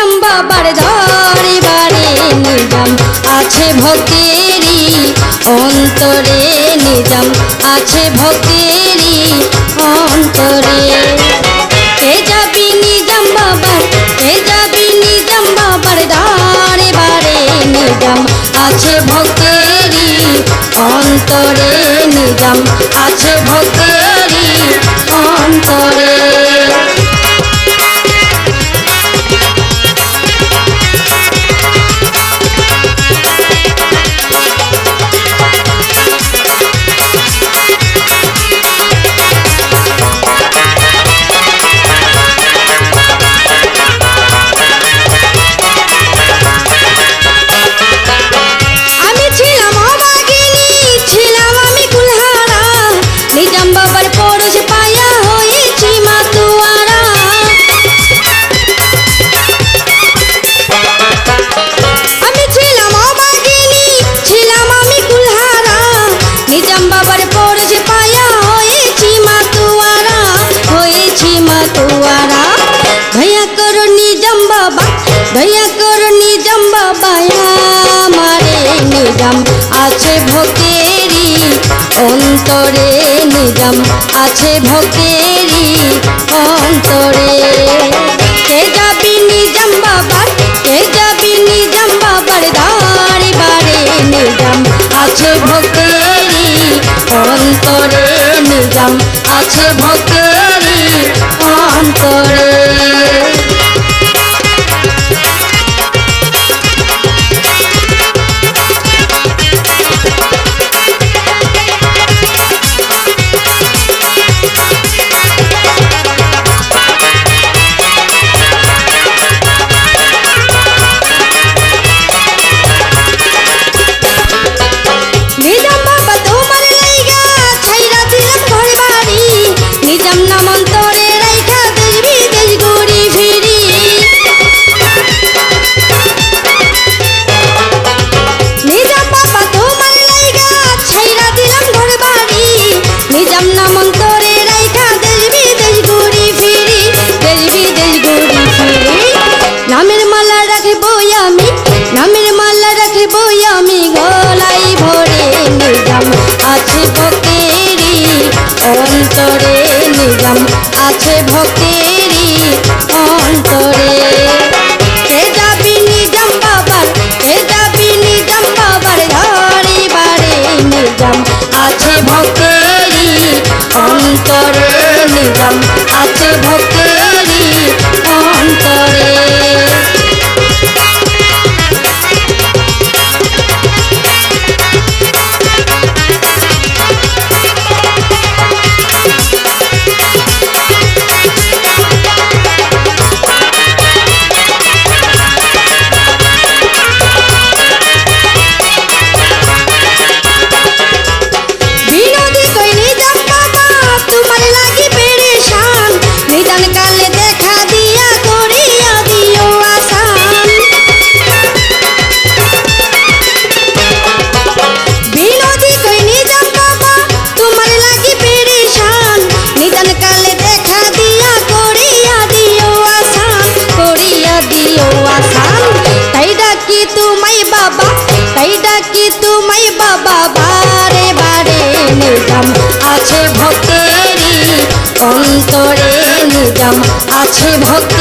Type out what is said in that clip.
নিজাম বাবার দরবারে নিজাম আছে ভক্তেরি অন্তরে নিজাম আছে ভক্তেরি অন্তরে কে যাবি নিজাম বাবার কে যাবি নিজাম বাবার দরবারে নিজাম আছে ভক্তেরি অন্তরে নিজাম আছে ভক্তেরি অন্তরে भैया करो निजाम बाबा हमारे निजाम আছে ভক্তেরি অন্তরে নিজাম আছে ভক্তেরি অন্তরে কে যাবি নিজাম বাবার কে যাবি নিজাম বাবার দরবারে নিজাম আছে ভক্তেরি অন্তরে নিজাম আছে ভক্তেরি অন্তরে নামের মালা রাখবো আমি গলায় ভরে নিজাম আছে ভক্তেরি অন্তরে নিজাম আছে ভক্তেরি অন্তরে কে যাবি নিজাম বাবার কে যাবি নিজাম বাবার দরবারে নিজাম আছে ভক্তেরি অন্তরে নিজাম আছে ভক্তেরি অন্তরে আছে ভক্তেরি অন্তরে নিজাম আছে ভক্ত